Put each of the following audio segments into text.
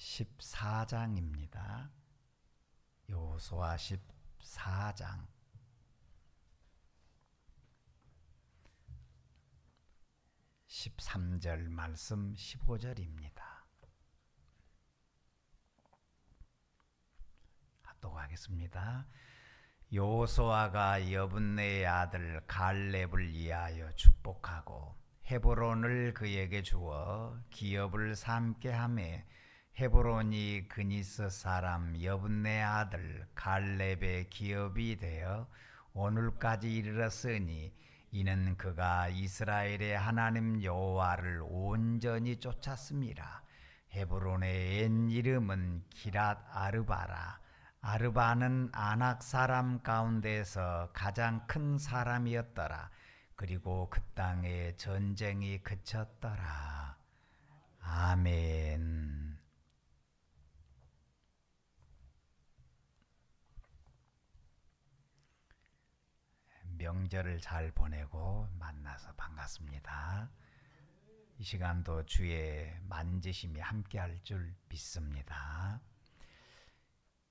14장입니다. 여호수아 14장 13절 말씀 15절입니다. 합독하겠습니다. 여호수아가 여분네의 아들 갈렙을 위하여 축복하고 헤브론을 그에게 주어 기업을 삼게 하매 헤브론이 그니스 사람 여분네 아들 갈렙의 기업이 되어 오늘까지 이르렀으니 이는 그가 이스라엘의 하나님 여호와를 온전히 쫓았습니다. 헤브론의 옛 이름은 기랏 아르바라. 아르바는 아낙 사람 가운데서 가장 큰 사람이었더라. 그리고 그 땅에 전쟁이 그쳤더라. 아멘. 명절을 잘 보내고 만나서 반갑습니다. 이 시간도 주의 만지심이 함께할 줄 믿습니다.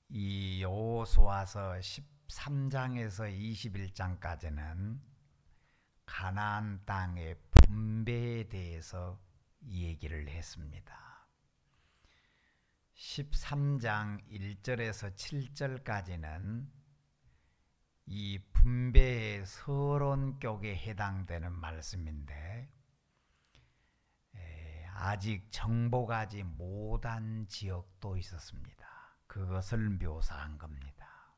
이 여호수아서 13장에서 21장까지는 가나안 땅의 분배에 대해서 얘기를 했습니다. 13장 1절에서 7절까지는 이 분배의 서론격에 해당되는 말씀인데 아직 정복하지 못한 지역도 있었습니다. 그것을 묘사한 겁니다.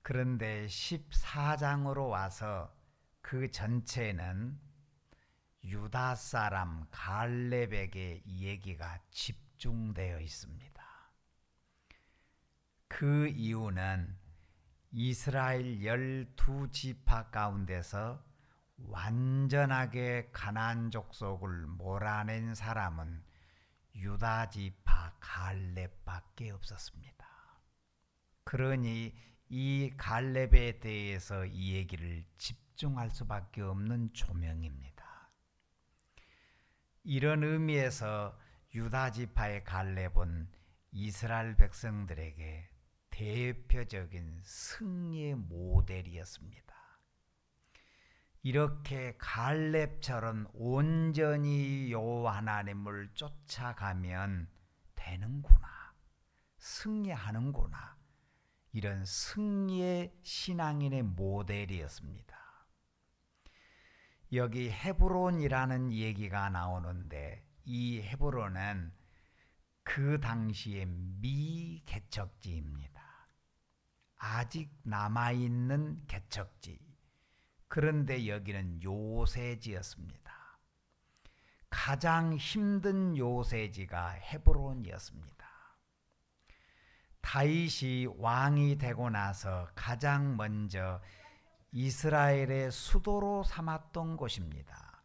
그런데 14장으로 와서 그 전체는 유다 사람 갈렙에게 얘기가 집중되어 있습니다. 그 이유는 이스라엘 12지파 가운데서 완전하게 가나안 족속을 몰아낸 사람은 유다 지파 갈렙밖에 없었습니다. 그러니 이 갈렙에 대해서 이 얘기를 집중할 수밖에 없는 조명입니다. 이런 의미에서 유다 지파의 갈렙은 이스라엘 백성들에게 대표적인 승리의 모델이었습니다. 이렇게 갈렙처럼 온전히 여호와 하나님을 쫓아가면 되는구나, 승리하는구나, 이런 승리의 신앙인의 모델이었습니다. 여기 헤브론이라는 얘기가 나오는데 이 헤브론은 그 당시의 미개척지입니다. 아직 남아있는 개척지. 그런데 여기는 요새지였습니다. 가장 힘든 요새지가 헤브론이었습니다. 다윗이 왕이 되고 나서 가장 먼저 이스라엘의 수도로 삼았던 곳입니다.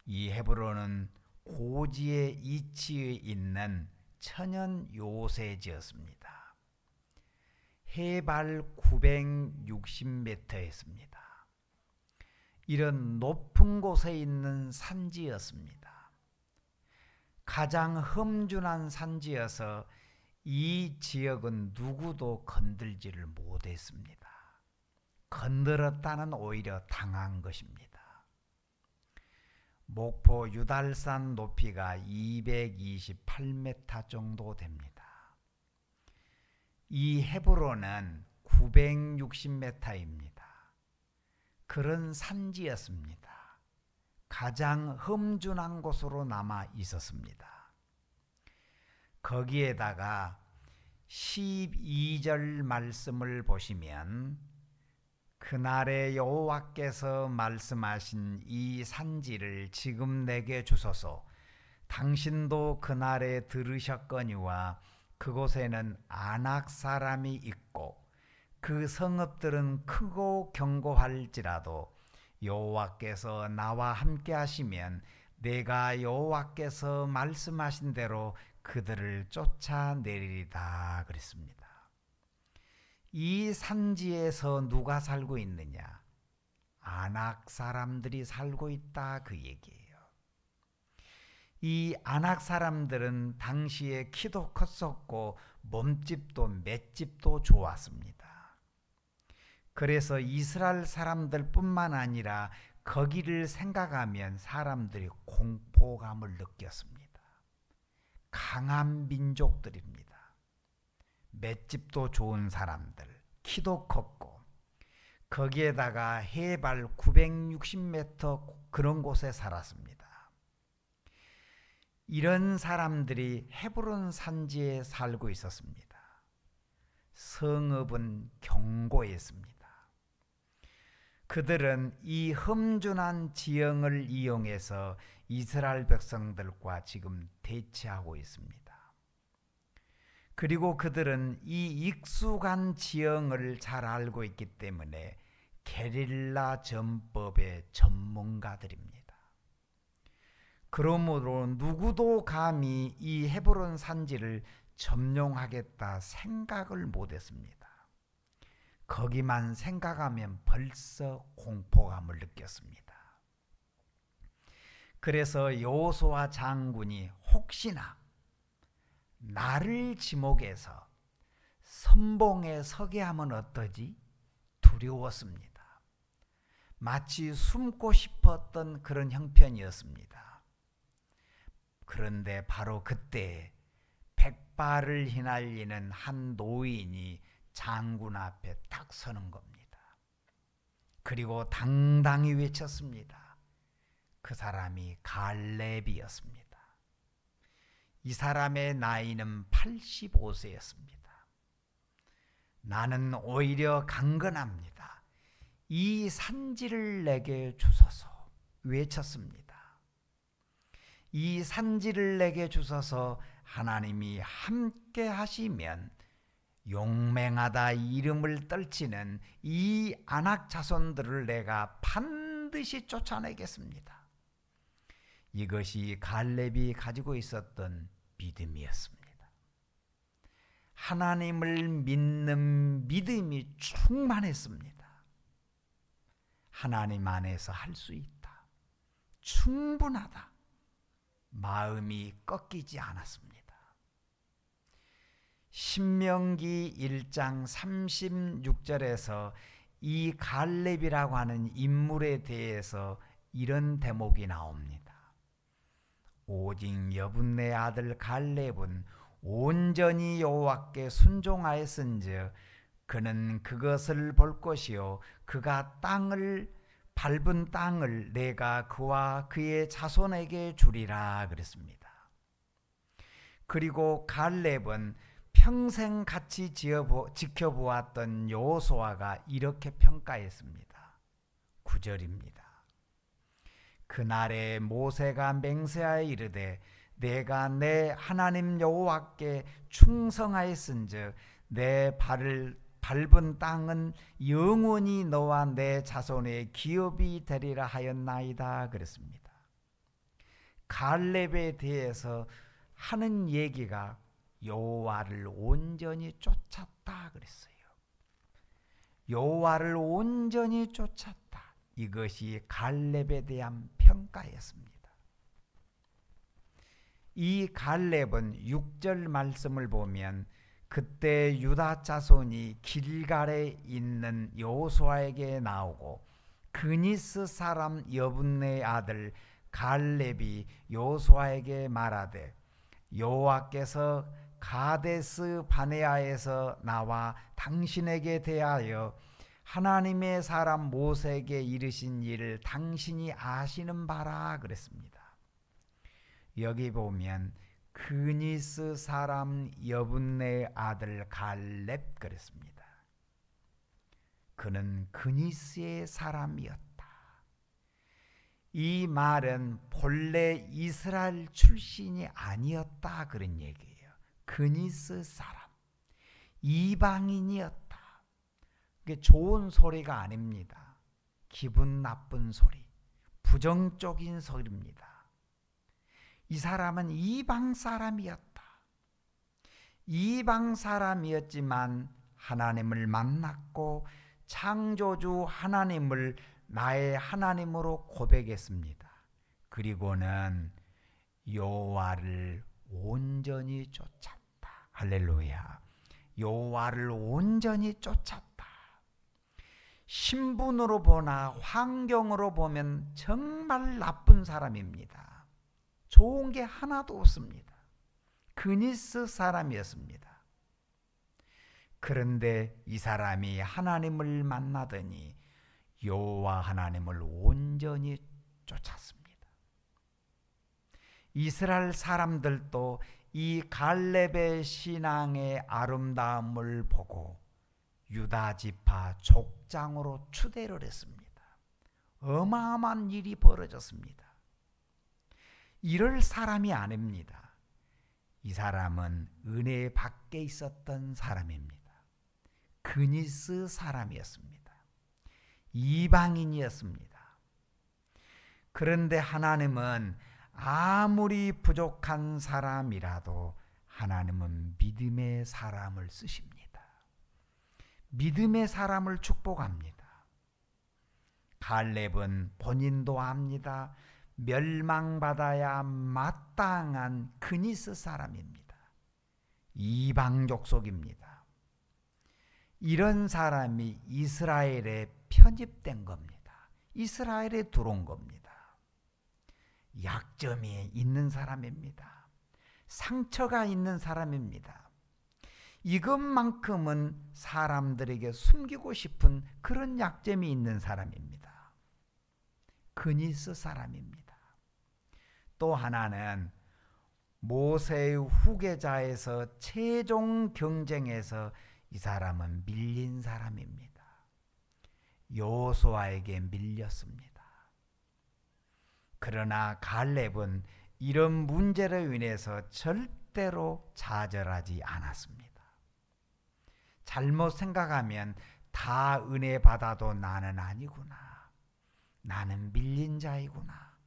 이 헤브론은 고지에 위치해 있는 천연 요새지였습니다. 해발 960m였습니다. 이런 높은 곳에 있는 산지였습니다. 가장 험준한 산지여서 이 지역은 누구도 건들지를 못했습니다. 건드렸다는 오히려 당한 것입니다. 목포 유달산 높이가 228m 정도 됩니다. 이 헤브론은 960m입니다. 그런 산지였습니다. 가장 험준한 곳으로 남아 있었습니다. 거기에다가 12절 말씀을 보시면 그날에 여호와께서 말씀하신 이 산지를 지금 내게 주소서. 당신도 그날에 들으셨거니와 그곳에는 아낙 사람이 있고 그 성읍들은 크고 견고할지라도 여호와께서 나와 함께 하시면 내가 여호와께서 말씀하신 대로 그들을 쫓아내리리다 그랬습니다. 이 산지에서 누가 살고 있느냐? 아낙 사람들이 살고 있다 그 얘기예요. 이 아낙 사람들은 당시에 키도 컸었고 몸집도 맷집도 좋았습니다. 그래서 이스라엘 사람들뿐만 아니라 거기를 생각하면 사람들이 공포감을 느꼈습니다. 강한 민족들입니다. 맷집도 좋은 사람들, 키도 컸고 거기에다가 해발 960m 그런 곳에 살았습니다. 이런 사람들이 헤브론 산지에 살고 있었습니다. 성읍은 견고했습니다. 그들은 이 험준한 지형을 이용해서 이스라엘 백성들과 지금 대치하고 있습니다. 그리고 그들은 이 익숙한 지형을 잘 알고 있기 때문에 게릴라 전법의 전문가들입니다. 그러므로 누구도 감히 이 헤브론 산지를 점령하겠다 생각을 못했습니다. 거기만 생각하면 벌써 공포감을 느꼈습니다. 그래서 여호수아 장군이 혹시나 나를 지목해서 선봉에 서게 하면 어떠지? 두려웠습니다. 마치 숨고 싶었던 그런 형편이었습니다. 그런데 바로 그때 백발을 휘날리는 한 노인이 장군 앞에 딱 서는 겁니다. 그리고 당당히 외쳤습니다. 그 사람이 갈렙이었습니다. 이 사람의 나이는 85세였습니다. 나는 오히려 강건합니다. 이 산지를 내게 주소서 외쳤습니다. 이 산지를 내게 주소서. 하나님이 함께 하시면 용맹하다 이름을 떨치는 이 아낙 자손들을 내가 반드시 쫓아내겠습니다. 이것이 갈렙이 가지고 있었던 믿음이었습니다. 하나님을 믿는 믿음이 충만했습니다. 하나님 안에서 할 수 있다. 충분하다. 마음이 꺾이지 않았습니다. 신명기 1장 36절에서 이 갈렙이라고 하는 인물에 대해서 이런 대목이 나옵니다. 오직 여분네 아들 갈렙은 온전히 여호와께 순종하였은즉 그는 그것을 볼 것이요 그가 밟은 땅을 내가 그와 그의 자손에게 주리라 그랬습니다. 그리고 갈렙은 평생 같이 지켜보았던 여호수아가 이렇게 평가했습니다. 9절입니다. 그날에 모세가 맹세하여 이르되 내가 내 하나님 여호와께 충성하였은즉 내 밟은 땅은 영원히 너와 내 자손의 기업이 되리라 하였나이다 그랬습니다. 갈렙에 대해서 하는 얘기가 여호와를 온전히 쫓았다 그랬어요. 여호와를 온전히 쫓았다. 이것이 갈렙에 대한 평가였습니다. 이 갈렙은 6절 말씀을 보면 그때 유다 자손이 길갈에 있는 여호수아에게 나오고 그니스 사람 여분네 아들 갈렙이 여호수아에게 말하되 여호와께서 가데스 바네아에서 나와 당신에게 대하여 하나님의 사람 모세에게 이르신 일을 당신이 아시는 바라 그랬습니다. 여기 보면 그니스 사람 여분네 아들 갈렙 그랬습니다. 그는 그니스의 사람이었다. 이 말은 본래 이스라엘 출신이 아니었다 그런 얘기예요. 그니스 사람, 이방인이었다. 그게 좋은 소리가 아닙니다. 기분 나쁜 소리, 부정적인 소리입니다. 이 사람은 이방 사람이었다. 이방 사람이었지만 하나님을 만났고 창조주 하나님을 나의 하나님으로 고백했습니다. 그리고는 여호와를 온전히 쫓았다. 할렐루야. 여호와를 온전히 쫓았다. 신분으로 보나 환경으로 보면 정말 나쁜 사람입니다. 좋은 게 하나도 없습니다. 그니스 사람이었습니다. 그런데 이 사람이 하나님을 만나더니 여호와 하나님을 온전히 쫓았습니다. 이스라엘 사람들도 이 갈렙의 신앙의 아름다움을 보고 유다 지파 족장으로 추대를 했습니다. 어마어마한 일이 벌어졌습니다. 이럴 사람이 아닙니다. 이 사람은 은혜 밖에 있었던 사람입니다. 그니스 사람이었습니다. 이방인이었습니다. 그런데 하나님은 아무리 부족한 사람이라도 하나님은 믿음의 사람을 쓰십니다. 믿음의 사람을 축복합니다. 갈렙은 본인도 압니다. 멸망받아야 마땅한 그니스 사람입니다. 이방 족속입니다. 이런 사람이 이스라엘에 편입된 겁니다. 이스라엘에 들어온 겁니다. 약점이 있는 사람입니다. 상처가 있는 사람입니다. 이것만큼은 사람들에게 숨기고 싶은 그런 약점이 있는 사람입니다. 그니스 사람입니다. 또 하나는 모세의 후계자에서 최종 경쟁에서 이 사람은 밀린 사람입니다. 여호수아에게 밀렸습니다. 그러나 갈렙은 이런 문제로 인해서 절대로 좌절하지 않았습니다. 잘못 생각하면 다 은혜 받아도 나는 아니구나. 나는 밀린 자이구나.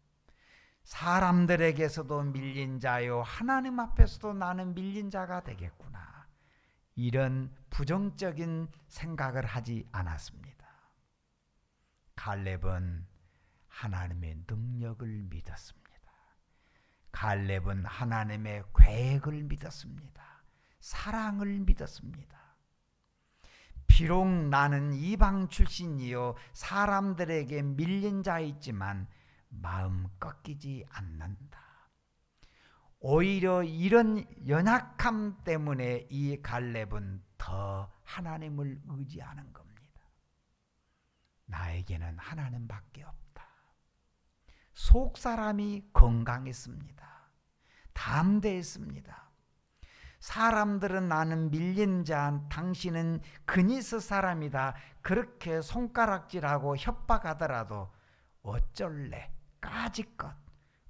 사람들에게서도 밀린 자요, 하나님 앞에서도 나는 밀린 자가 되겠구나. 이런 부정적인 생각을 하지 않았습니다. 갈렙은 하나님의 능력을 믿었습니다. 갈렙은 하나님의 계획을 믿었습니다. 사랑을 믿었습니다. 비록 나는 이방 출신이요 사람들에게 밀린 자이지만 마음 꺾이지 않는다. 오히려 이런 연약함 때문에 이 갈렙은 더 하나님을 의지하는 겁니다. 나에게는 하나님밖에 없다. 속 사람이 건강했습니다. 담대했습니다. 사람들은 나는 밀린 자, 당신은 그니스 사람이다. 그렇게 손가락질하고 협박하더라도 어쩔래? 까짓것.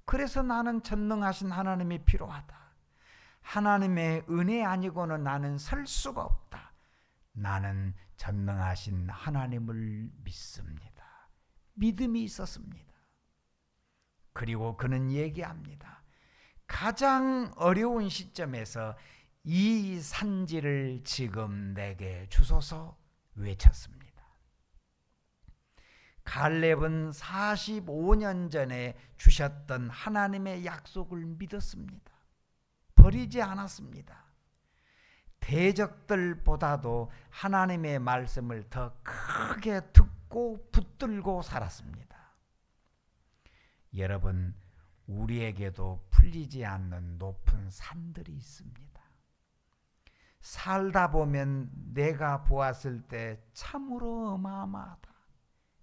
그래서 나는 전능하신 하나님이 필요하다. 하나님의 은혜 아니고는 나는 설 수가 없다. 나는 전능하신 하나님을 믿습니다. 믿음이 있었습니다. 그리고 그는 얘기합니다. 가장 어려운 시점에서 이 산지를 지금 내게 주소서 외쳤습니다. 갈렙은 45년 전에 주셨던 하나님의 약속을 믿었습니다. 버리지 않았습니다. 대적들보다도 하나님의 말씀을 더 크게 듣고 붙들고 살았습니다. 여러분, 우리에게도 풀리지 않는 높은 산들이 있습니다. 살다 보면 내가 보았을 때 참으로 어마어마하다.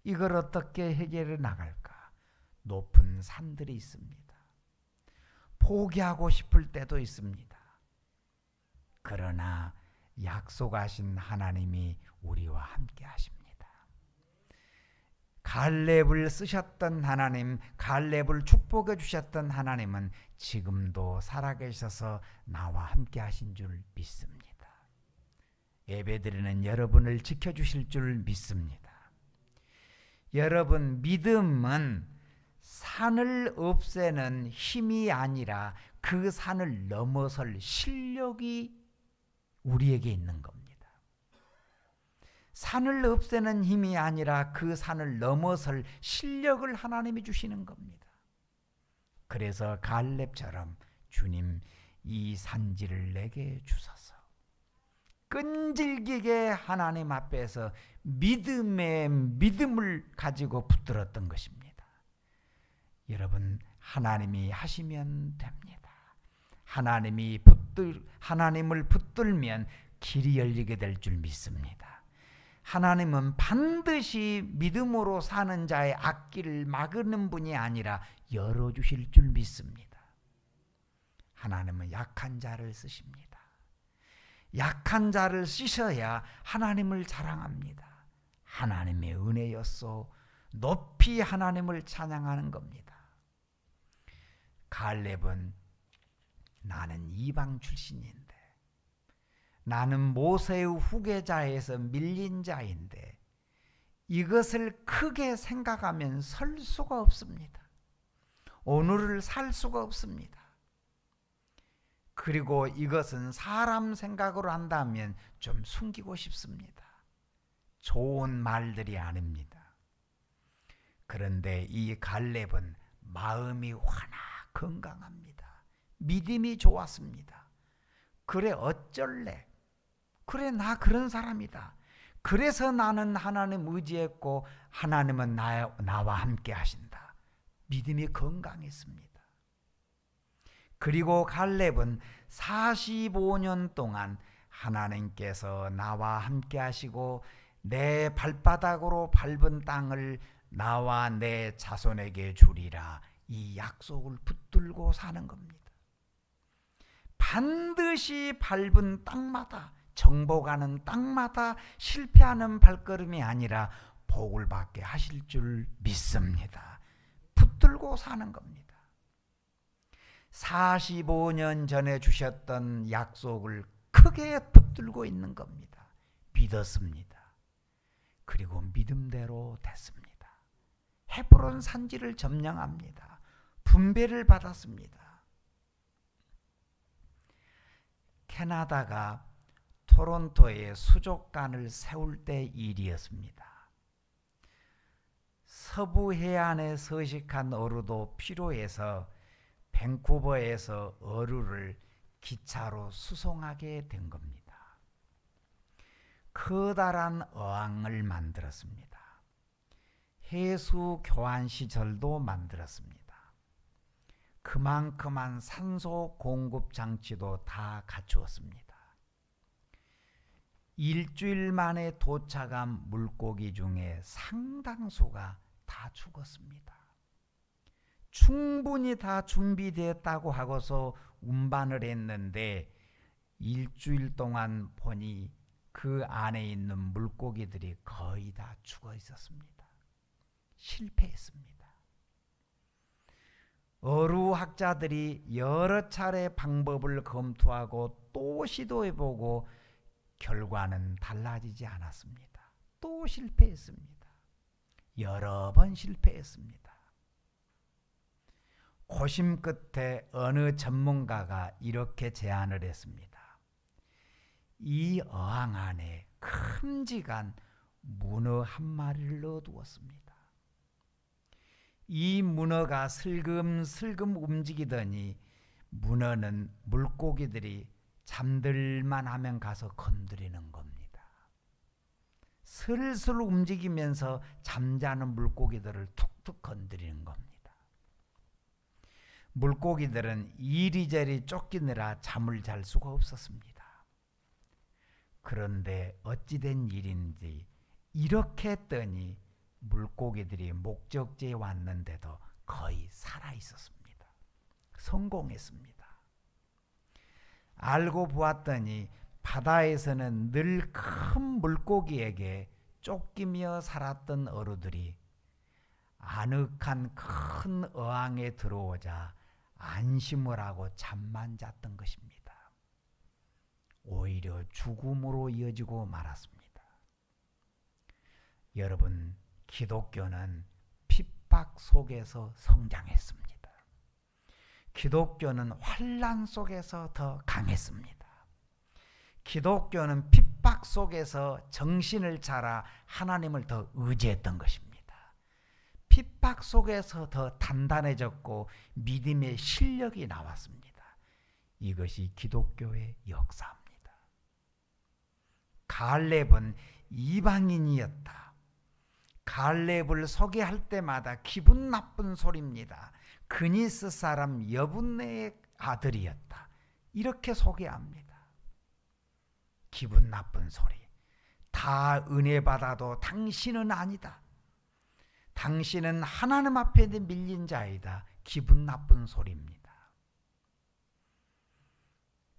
이걸 어떻게 해결해 나갈까? 높은 산들이 있습니다. 포기하고 싶을 때도 있습니다. 그러나 약속하신 하나님이 우리와 함께 하십니다. 갈렙을 쓰셨던 하나님, 갈렙을 축복해 주셨던 하나님은 지금도 살아계셔서 나와 함께 하신 줄 믿습니다. 예배드리는 여러분을 지켜주실 줄 믿습니다. 여러분, 믿음은 산을 없애는 힘이 아니라 그 산을 넘어설 실력이 우리에게 있는 겁니다. 산을 없애는 힘이 아니라 그 산을 넘어설 실력을 하나님이 주시는 겁니다. 그래서 갈렙처럼 주님 이 산지를 내게 주소서. 끈질기게 하나님 앞에서 믿음의 믿음을 가지고 붙들었던 것입니다. 여러분, 하나님이 하시면 됩니다. 하나님을 붙들면 길이 열리게 될 줄 믿습니다. 하나님은 반드시 믿음으로 사는 자의 앞길을 막는 분이 아니라 열어주실 줄 믿습니다. 하나님은 약한 자를 쓰십니다. 약한 자를 쓰셔야 하나님을 자랑합니다. 하나님의 은혜였소. 높이 하나님을 찬양하는 겁니다. 갈렙은 나는 이방 출신인데, 나는 모세의 후계자에서 밀린 자인데 이것을 크게 생각하면 설 수가 없습니다. 오늘을 살 수가 없습니다. 그리고 이것은 사람 생각으로 한다면 좀 숨기고 싶습니다. 좋은 말들이 아닙니다. 그런데 이 갈렙은 마음이 환하 건강합니다. 믿음이 좋았습니다. 그래 어쩔래? 그래 나 그런 사람이다. 그래서 나는 하나님 의지했고 하나님은 나와 함께 하신다. 믿음이 건강했습니다. 그리고 갈렙은 45년 동안 하나님께서 나와 함께 하시고 내 발바닥으로 밟은 땅을 나와 내 자손에게 주리라, 이 약속을 붙들고 사는 겁니다. 반드시 밟은 땅마다, 정복하는 땅마다 실패하는 발걸음이 아니라 복을 받게 하실 줄 믿습니다. 붙들고 사는 겁니다. 45년 전에 주셨던 약속을 크게 붙들고 있는 겁니다. 믿었습니다. 그리고 믿음대로 됐습니다. 헤브론 산지를 점령합니다. 분배를 받았습니다. 캐나다가 토론토에 수족관을 세울 때 일이었습니다. 서부 해안에 서식한 어류도 필요해서 밴쿠버에서 어류를 기차로 수송하게 된 겁니다. 커다란 어항을 만들었습니다. 해수 교환 시설도 만들었습니다. 그만큼한 산소 공급 장치도 다 갖추었습니다. 일주일 만에 도착한 물고기 중에 상당수가 다 죽었습니다. 충분히 다 준비되었다고 하고서 운반을 했는데 일주일 동안 보니 그 안에 있는 물고기들이 거의 다 죽어 있었습니다. 실패했습니다. 어류학자들이 여러 차례 방법을 검토하고 또 시도해보고 결과는 달라지지 않았습니다. 또 실패했습니다. 여러 번 실패했습니다. 고심 끝에 어느 전문가가 이렇게 제안을 했습니다. 이 어항 안에 큼직한 문어 한 마리를 넣어두었습니다. 이 문어가 슬금슬금 움직이더니 문어는 물고기들이 잠들만 하면 가서 건드리는 겁니다. 슬슬 움직이면서 잠자는 물고기들을 툭툭 건드리는 겁니다. 물고기들은 이리저리 쫓기느라 잠을 잘 수가 없었습니다. 그런데 어찌된 일인지 이렇게 했더니 물고기들이 목적지에 왔는데도 거의 살아 있었습니다. 성공했습니다. 알고 보았더니 바다에서는 늘 큰 물고기에게 쫓기며 살았던 어류들이 아늑한 큰 어항에 들어오자 안심을 하고 잠만 잤던 것입니다. 오히려 죽음으로 이어지고 말았습니다. 여러분, 기독교는 핍박 속에서 성장했습니다. 기독교는 환난 속에서 더 강했습니다. 기독교는 핍박 속에서 정신을 차려 하나님을 더 의지했던 것입니다. 핍박 핍박 속에서 더 단단해졌고 믿음의 실력이 나왔습니다. 이것이 기독교의 역사입니다. 갈렙은 이방인이었다. 갈렙을 소개할 때마다 기분 나쁜 소리입니다. 그니스 사람 여분네의 아들이었다. 이렇게 소개합니다. 기분 나쁜 소리. 다 은혜 받아도 당신은 아니다. 당신은 하나님 앞에 밀린 자이다. 기분 나쁜 소리입니다.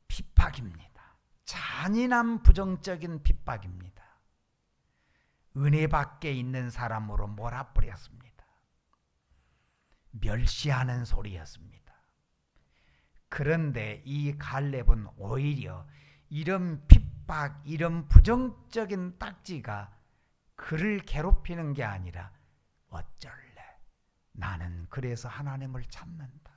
핍박입니다. 잔인한 부정적인 핍박입니다. 은혜 밖에 있는 사람으로 몰아버렸습니다. 멸시하는 소리였습니다. 그런데 이 갈렙은 오히려 이런 핍박, 이런 부정적인 딱지가 그를 괴롭히는 게 아니라 어쩔래? 나는 그래서 하나님을 찾는다.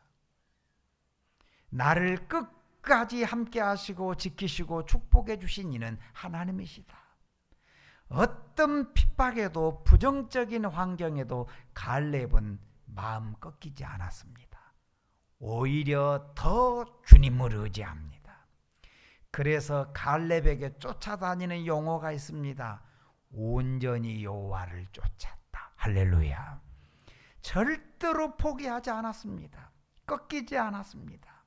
나를 끝까지 함께 하시고 지키시고 축복해 주신 이는 하나님이시다. 어떤 핍박에도 부정적인 환경에도 갈렙은 마음 꺾이지 않았습니다. 오히려 더 주님을 의지합니다. 그래서 갈렙에게 쫓아다니는 용어가 있습니다. 온전히 여호와를 쫓았다. 할렐루야. 절대로 포기하지 않았습니다. 꺾이지 않았습니다.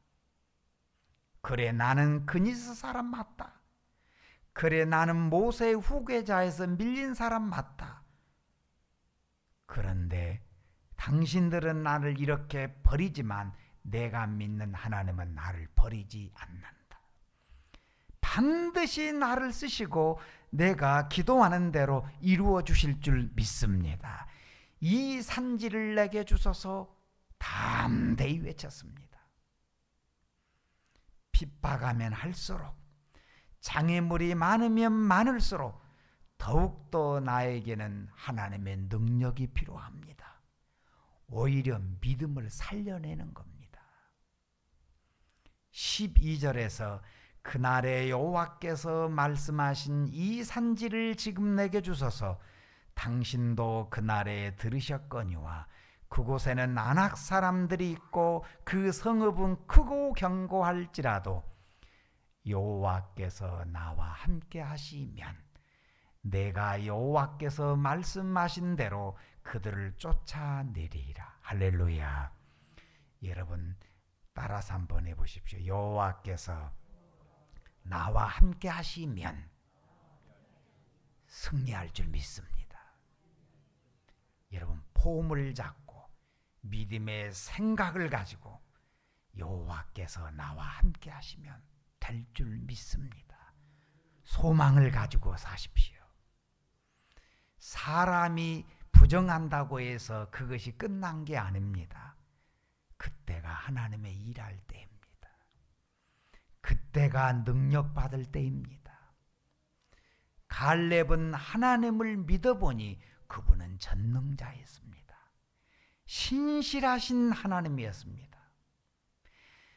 그래, 나는 그니스 사람 맞다. 그래, 나는 모세의 후계자에서 밀린 사람 맞다. 그런데 당신들은 나를 이렇게 버리지만 내가 믿는 하나님은 나를 버리지 않는다. 반드시 나를 쓰시고 내가 기도하는 대로 이루어 주실 줄 믿습니다. 이 산지를 내게 주소서 담대히 외쳤습니다. 핍박하면 할수록, 장애물이 많으면 많을수록 더욱더 나에게는 하나님의 능력이 필요합니다. 오히려 믿음을 살려내는 겁니다. 12절에서 그날에 여호와께서 말씀하신 이 산지를 지금 내게 주소서. 당신도 그날에 들으셨거니와 그곳에는 아낙 사람들이 있고 그 성읍은 크고 견고할지라도 여호와께서 나와 함께 하시면 내가 여호와께서 말씀하신 대로 그들을 쫓아내리라. 할렐루야. 여러분 따라서 한번 해보십시오. 여호와께서 나와 함께 하시면 승리할 줄 믿습니다. 여러분 폼을 잡고 믿음의 생각을 가지고 여호와께서 나와 함께 하시면 될 줄 믿습니다. 소망을 가지고 사십시오. 사람이 부정한다고 해서 그것이 끝난 게 아닙니다. 그때가 하나님의 일할 때입니다. 그때가 능력받을 때입니다. 갈렙은 하나님을 믿어보니 그분은 전능자였습니다. 신실하신 하나님이었습니다.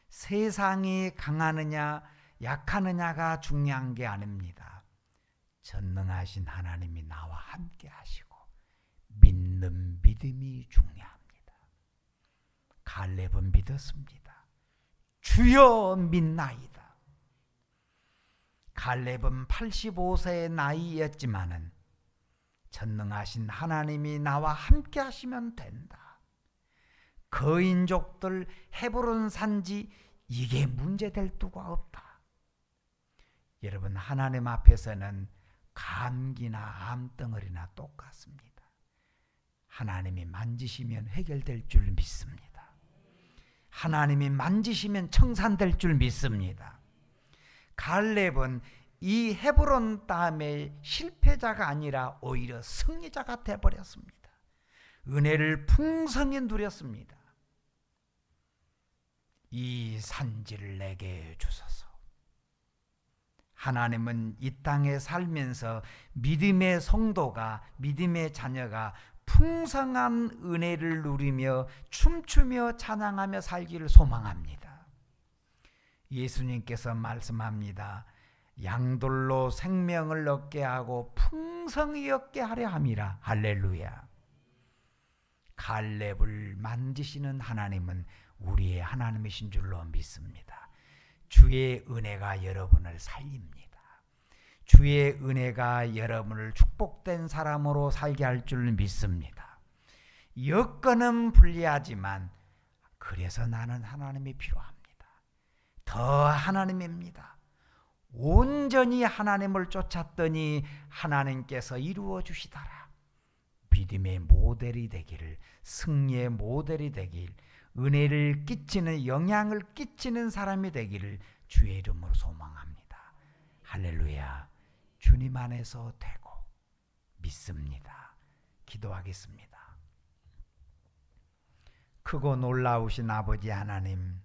세상이 강하느냐 약하느냐가 중요한 게 아닙니다. 전능하신 하나님이 나와 함께 하시고 믿는 믿음이 중요합니다. 갈렙은 믿었습니다. 주여 믿나이다. 갈렙은 85세의 나이였지만은 전능하신 하나님이 나와 함께 하시면 된다. 거인족들 헤브론 산지 이게 문제될 두가 없다. 여러분 하나님 앞에서는 감기나 암덩어리나 똑같습니다. 하나님이 만지시면 해결될 줄 믿습니다. 하나님이 만지시면 청산될 줄 믿습니다. 갈렙은 이 헤브론 다음에 실패자가 아니라 오히려 승리자가 되어버렸습니다. 은혜를 풍성히 누렸습니다. 이 산지를 내게 주소서. 하나님은 이 땅에 살면서 믿음의 성도가, 믿음의 자녀가 풍성한 은혜를 누리며 춤추며 찬양하며 살기를 소망합니다. 예수님께서 말씀합니다. 양돌로 생명을 얻게 하고 풍성히 얻게 하려 함이라. 할렐루야. 갈렙을 만지시는 하나님은 우리의 하나님이신 줄로 믿습니다. 주의 은혜가 여러분을 살립니다. 주의 은혜가 여러분을 축복된 사람으로 살게 할 줄 믿습니다. 여건은 불리하지만 그래서 나는 하나님이 필요합니다. 더 하나님입니다. 온전히 하나님을 쫓았더니 하나님께서 이루어 주시더라. 믿음의 모델이 되기를, 승리의 모델이 되길, 은혜를 끼치는, 영향을 끼치는 사람이 되기를 주의 이름으로 소망합니다. 할렐루야. 주님 안에서 되고 믿습니다. 기도하겠습니다. 크고 놀라우신 아버지 하나님,